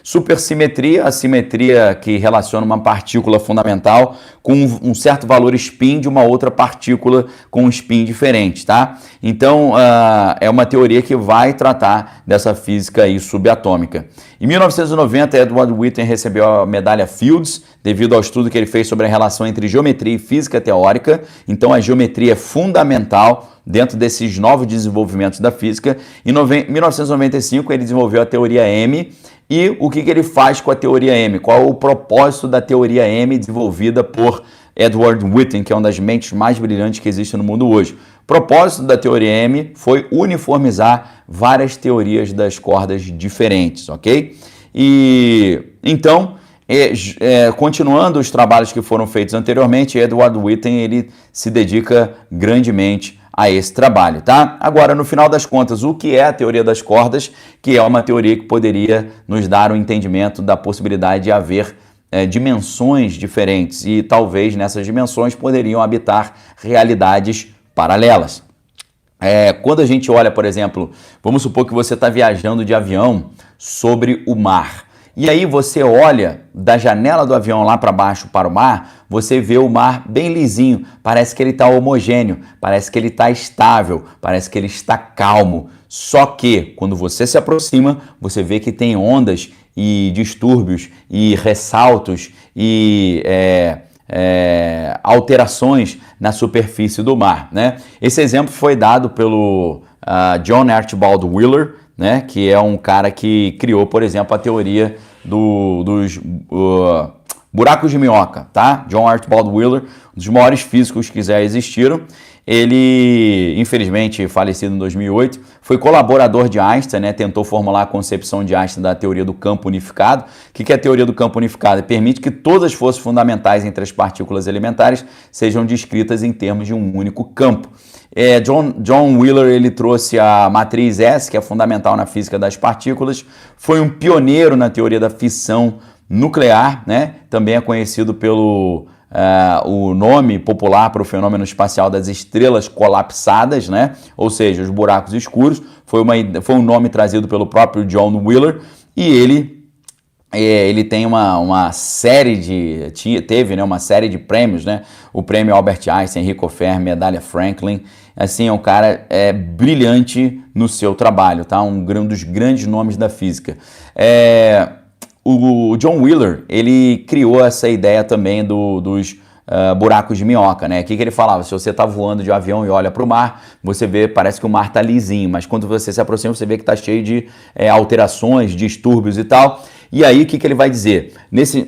Supersimetria, a simetria que relaciona uma partícula fundamental com um certo valor spin de uma outra partícula com um spin diferente, tá? Então, é uma teoria que vai tratar dessa física aí subatômica. Em 1990, Edward Witten recebeu a medalha Fields devido ao estudo que ele fez sobre a relação entre geometria e física teórica. Então, a geometria é fundamental dentro desses novos desenvolvimentos da física. Em 1995, ele desenvolveu a teoria M. E o que ele faz com a teoria M? Qual é o propósito da teoria M desenvolvida por Edward Witten, que é uma das mentes mais brilhantes que existe no mundo hoje? O propósito da teoria M foi uniformizar várias teorias das cordas diferentes, ok? E então, continuando os trabalhos que foram feitos anteriormente, Edward Witten ele se dedica grandemente a esse trabalho, tá? Agora, no final das contas, o que é a teoria das cordas? Que é uma teoria que poderia nos dar um entendimento da possibilidade de haver dimensões diferentes e talvez nessas dimensões poderiam habitar realidades paralelas. Quando a gente olha, por exemplo, vamos supor que você está viajando de avião sobre o mar. E aí você olha da janela do avião lá para baixo para o mar, você vê o mar bem lisinho, parece que ele está homogêneo, parece que ele está estável, parece que ele está calmo. Só que quando você se aproxima, você vê que tem ondas e distúrbios e ressaltos e alterações na superfície do mar, né? Esse exemplo foi dado pelo John Archibald Wheeler, né, que é um cara que criou, por exemplo, a teoria dos buracos de minhoca, tá? John Archibald Wheeler, um dos maiores físicos que já existiram. Ele, infelizmente, falecido em 2008, foi colaborador de Einstein, né? Tentou formular a concepção de Einstein da teoria do campo unificado. O que é a teoria do campo unificado? Permite que todas as forças fundamentais entre as partículas elementares sejam descritas em termos de um único campo. John Wheeler ele trouxe a matriz S, que é fundamental na física das partículas, foi um pioneiro na teoria da fissão nuclear, né? Também é conhecido pelo o nome popular para o fenômeno espacial das estrelas colapsadas, né? Ou seja, os buracos escuros. Foi um nome trazido pelo próprio John Wheeler e ele tem uma série teve uma série de prêmios, né? O prêmio Albert Einstein, Enrico Fermi, medalha Franklin. Assim, é um cara brilhante no seu trabalho, tá? Um dos grandes nomes da física. O John Wheeler, ele criou essa ideia também dos buracos de minhoca, né? O que ele falava? Se você está voando de avião e olha para o mar, você vê, parece que o mar está lisinho, mas quando você se aproxima, você vê que está cheio de alterações, distúrbios e tal. E aí, o que ele vai dizer?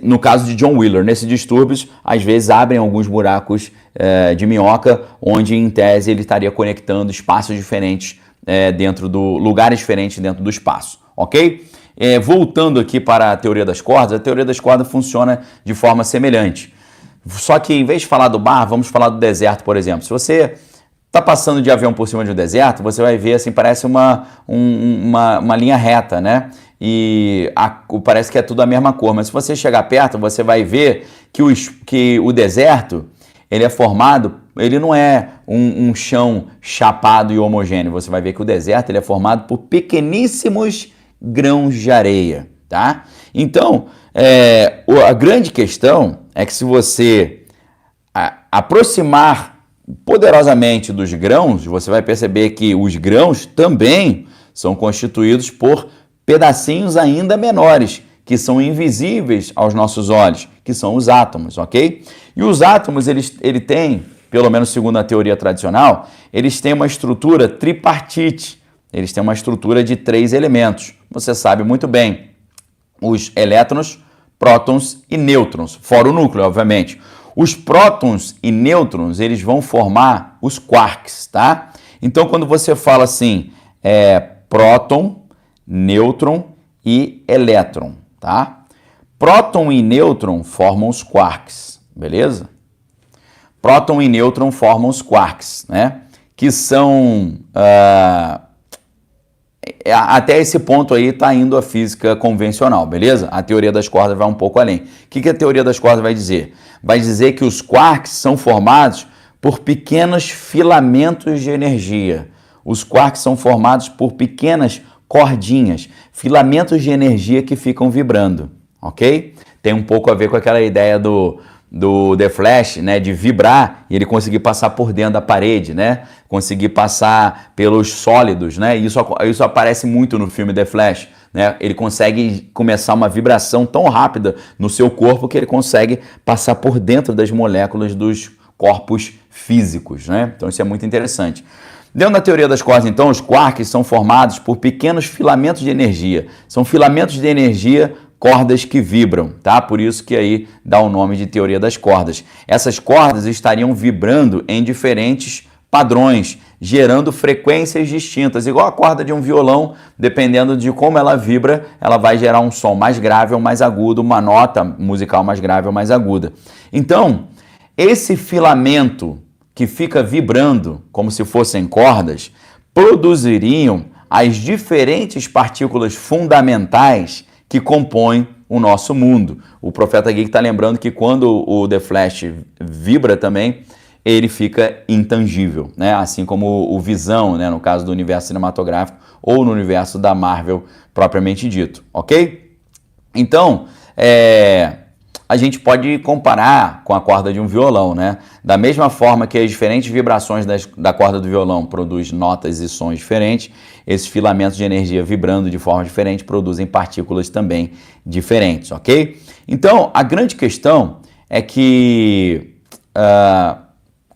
No caso de John Wheeler, nesses distúrbios, às vezes abrem alguns buracos de minhoca, onde, em tese, ele estaria conectando espaços diferentes lugares diferentes dentro do espaço, ok? Voltando aqui para a teoria das cordas funciona de forma semelhante. Só que, em vez de falar do mar, vamos falar do deserto, por exemplo. Se você está passando de avião por cima de um deserto, você vai ver, assim, parece uma linha reta, né? E parece que é tudo a mesma cor, mas se você chegar perto, você vai ver que o deserto, ele é formado, ele não é um chão chapado e homogêneo, você vai ver que o deserto ele é formado por pequeníssimos grãos de areia, tá? Então, a grande questão é que se você aproximar poderosamente dos grãos, você vai perceber que os grãos também são constituídos por pedacinhos ainda menores, que são invisíveis aos nossos olhos, que são os átomos, ok? E os átomos, ele têm, pelo menos segundo a teoria tradicional, eles têm uma estrutura tripartite, eles têm uma estrutura de 3 elementos. Você sabe muito bem, os elétrons, prótons e nêutrons, fora o núcleo, obviamente. Os prótons e nêutrons, eles vão formar os quarks, tá? Então, quando você fala assim, próton, nêutron e elétron, tá? Próton e nêutron formam os quarks, beleza? Próton e nêutron formam os quarks, né? Que são... até esse ponto aí está indo a física convencional, beleza? A teoria das cordas vai um pouco além. O que a teoria das cordas vai dizer? Vai dizer que os quarks são formados por pequenos filamentos de energia. Os quarks são formados por pequenas cordinhas, filamentos de energia que ficam vibrando, ok? Tem um pouco a ver com aquela ideia do The Flash, né, de vibrar e ele conseguir passar por dentro da parede, né, conseguir passar pelos sólidos, né, isso aparece muito no filme The Flash, né, ele consegue começar uma vibração tão rápida no seu corpo que ele consegue passar por dentro das moléculas dos corpos físicos, né, então isso é muito interessante. Dentro da teoria das cordas, então, os quarks são formados por pequenos filamentos de energia, são filamentos de energia, cordas que vibram, tá? Por isso que aí dá o nome de teoria das cordas. Essas cordas estariam vibrando em diferentes padrões, gerando frequências distintas, igual a corda de um violão, dependendo de como ela vibra, ela vai gerar um som mais grave ou mais agudo, uma nota musical mais grave ou mais aguda. Então, esse filamento que fica vibrando como se fossem cordas, produziriam as diferentes partículas fundamentais que compõem o nosso mundo. O Profeta Geek está lembrando que quando o The Flash vibra também, ele fica intangível, né? Assim como o Visão, né? No caso do universo cinematográfico ou no universo da Marvel propriamente dito, ok? Então, a gente pode comparar com a corda de um violão, né? Da mesma forma que as diferentes vibrações da corda do violão produzem notas e sons diferentes, esses filamentos de energia vibrando de forma diferente produzem partículas também diferentes, ok? Então, a grande questão é que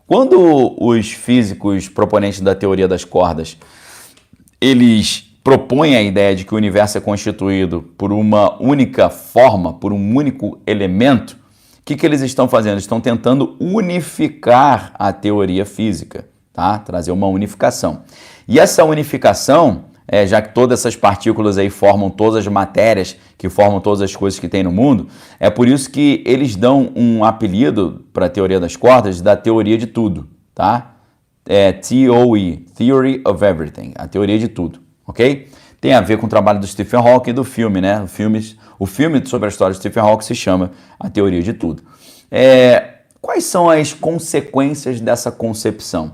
quando os físicos proponentes da teoria das cordas, eles propõem a ideia de que o universo é constituído por uma única forma, por um único elemento, o que eles estão fazendo? Eles estão tentando unificar a teoria física, tá? Trazer uma unificação. E essa unificação, já que todas essas partículas aí formam todas as matérias, que formam todas as coisas que tem no mundo, é por isso que eles dão um apelido para a teoria das cordas da teoria de tudo, tá? TOE, Theory of Everything, a teoria de tudo. Ok? Tem a ver com o trabalho do Stephen Hawking e do filme, né? O filme sobre a história de Stephen Hawking se chama A Teoria de Tudo. Quais são as consequências dessa concepção?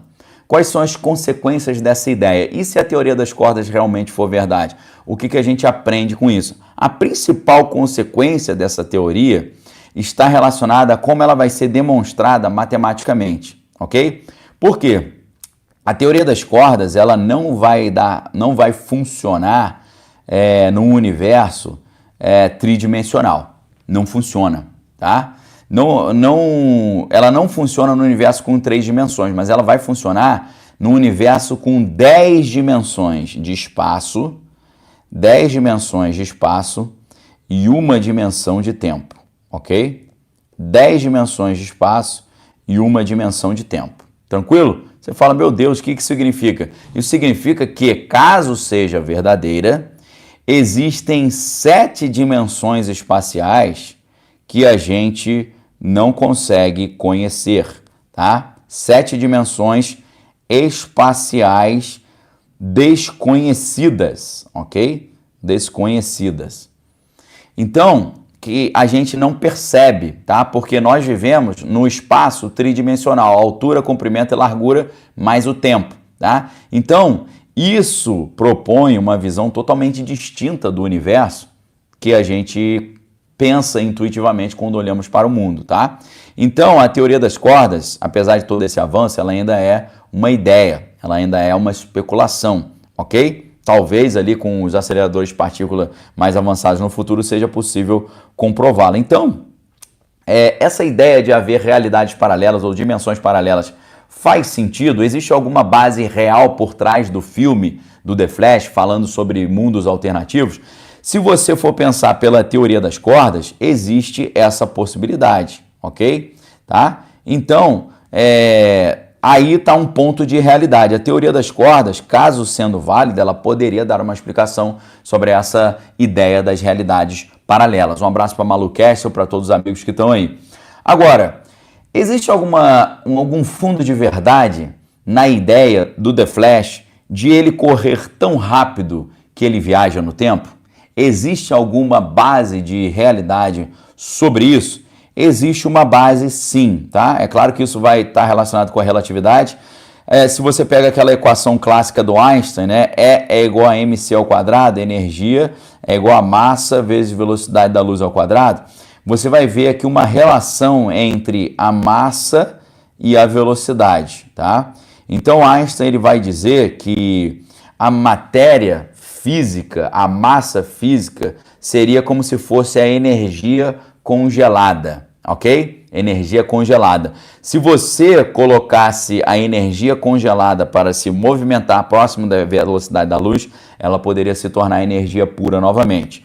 Quais são as consequências dessa ideia? E se a teoria das cordas realmente for verdade? O que a gente aprende com isso? A principal consequência dessa teoria está relacionada a como ela vai ser demonstrada matematicamente, ok? Por quê? A teoria das cordas, ela não vai funcionar num universo tridimensional. Não funciona, tá? Ela não funciona no universo com 3 dimensões, mas ela vai funcionar no universo com 10 dimensões de espaço, 10 dimensões de espaço e 1 dimensão de tempo, ok? 10 dimensões de espaço e 1 dimensão de tempo. Tranquilo? Você fala, meu Deus, o que isso significa? Isso significa que, caso seja verdadeira, existem 7 dimensões espaciais que a gente não consegue conhecer, tá? 7 dimensões espaciais desconhecidas, ok? Desconhecidas. Então, que a gente não percebe, tá? Porque nós vivemos no espaço tridimensional, altura, comprimento e largura, mais o tempo, tá? Então, isso propõe uma visão totalmente distinta do universo que a gente pensa intuitivamente quando olhamos para o mundo, tá? Então, a teoria das cordas, apesar de todo esse avanço, ela ainda é uma ideia, ela ainda é uma especulação, ok? Talvez ali com os aceleradores de partícula mais avançados no futuro seja possível comprová-la. Então, essa ideia de haver realidades paralelas ou dimensões paralelas faz sentido? Existe alguma base real por trás do filme do The Flash falando sobre mundos alternativos? Se você for pensar pela teoria das cordas, existe essa possibilidade, ok? Tá? Então, aí está um ponto de realidade. A teoria das cordas, caso sendo válida, ela poderia dar uma explicação sobre essa ideia das realidades paralelas. Um abraço para Malu Kessel, para todos os amigos que estão aí. Agora, existe algum fundo de verdade na ideia do The Flash de ele correr tão rápido que ele viaja no tempo? Existe alguma base de realidade sobre isso? Existe uma base sim, tá? É claro que isso vai estar relacionado com a relatividade, Se você pega aquela equação clássica do Einstein, né? E é igual a mc ao quadrado, energia é igual a massa vezes velocidade da luz ao quadrado, você vai ver aqui uma relação entre a massa e a velocidade, tá? Então Einstein ele vai dizer que a matéria física, a massa física, seria como se fosse a energia congelada, ok? Energia congelada. Se você colocasse a energia congelada para se movimentar próximo da velocidade da luz, ela poderia se tornar energia pura novamente.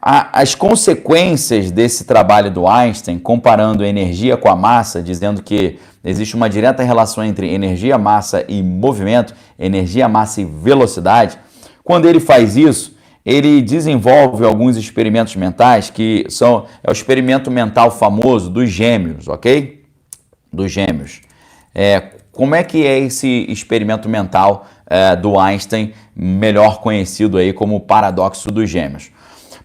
As consequências desse trabalho do Einstein, comparando energia com a massa, dizendo que existe uma direta relação entre energia, massa e movimento, energia, massa e velocidade, quando ele faz isso, ele desenvolve alguns experimentos mentais que é o experimento mental famoso dos gêmeos, ok? Dos gêmeos. Como é que é esse experimento mental do Einstein, melhor conhecido aí como paradoxo dos gêmeos?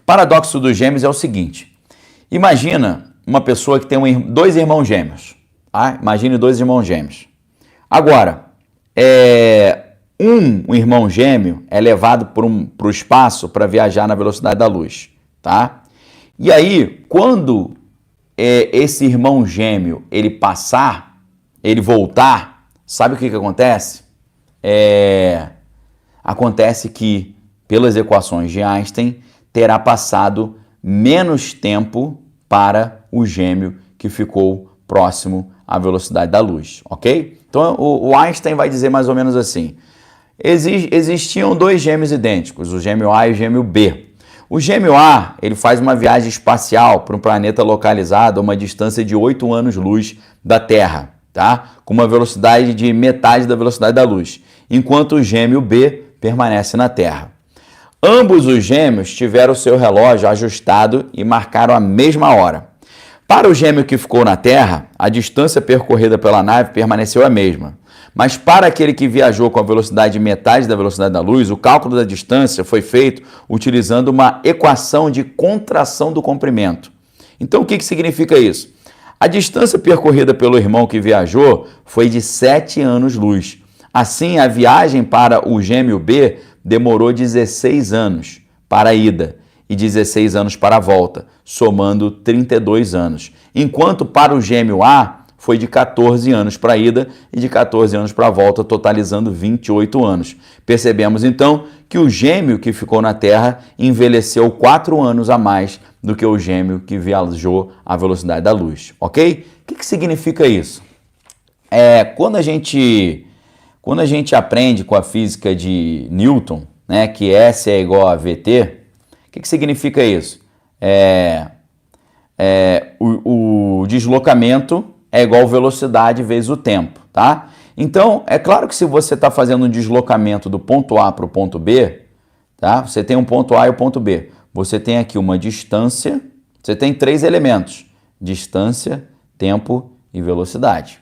Paradoxo dos gêmeos é o seguinte: imagina uma pessoa que tem dois irmãos gêmeos. Tá? Imagine dois irmãos gêmeos. Agora, um irmão gêmeo é levado para o espaço para viajar na velocidade da luz. Tá? E aí, quando esse irmão gêmeo ele voltar, sabe o que acontece? Acontece que, pelas equações de Einstein, terá passado menos tempo para o gêmeo que ficou próximo à velocidade da luz, ok? Então o Einstein vai dizer mais ou menos assim: existiam dois gêmeos idênticos, o gêmeo A e o gêmeo B. O gêmeo A ele faz uma viagem espacial para um planeta localizado a uma distância de 8 anos-luz da Terra, tá? Com uma velocidade de metade da velocidade da luz, enquanto o gêmeo B permanece na Terra. Ambos os gêmeos tiveram seu relógio ajustado e marcaram a mesma hora. Para o gêmeo que ficou na Terra, a distância percorrida pela nave permaneceu a mesma. Mas para aquele que viajou com a velocidade de metade da velocidade da luz, o cálculo da distância foi feito utilizando uma equação de contração do comprimento. Então, o que significa isso? A distância percorrida pelo irmão que viajou foi de 7 anos-luz. Assim, a viagem para o gêmeo B demorou 16 anos para a ida e 16 anos para a volta, somando 32 anos. Enquanto para o gêmeo A foi de 14 anos para a ida e de 14 anos para a volta, totalizando 28 anos. Percebemos então que o gêmeo que ficou na Terra envelheceu 4 anos a mais do que o gêmeo que viajou à velocidade da luz, ok? O que significa isso? Quando a gente aprende com a física de Newton, né, que S é igual a VT, o que significa isso? O deslocamento é igual a velocidade vezes o tempo, tá? Então, é claro que se você está fazendo um deslocamento do ponto A para o ponto B, tá? Você tem um ponto A e o ponto B. Você tem aqui uma distância, você tem 3 elementos: distância, tempo e velocidade.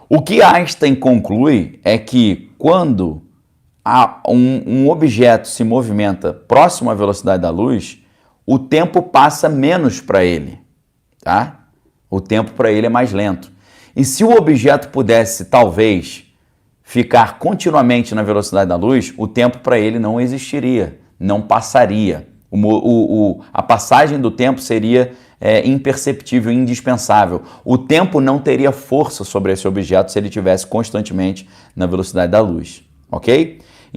O que Einstein conclui é que quando um objeto se movimenta próximo à velocidade da luz, o tempo passa menos para ele, tá? O tempo para ele é mais lento. E se o objeto pudesse, talvez, ficar continuamente na velocidade da luz, o tempo para ele não existiria, não passaria. A passagem do tempo seria imperceptível, indispensável. O tempo não teria força sobre esse objeto se ele estivesse constantemente na velocidade da luz, ok?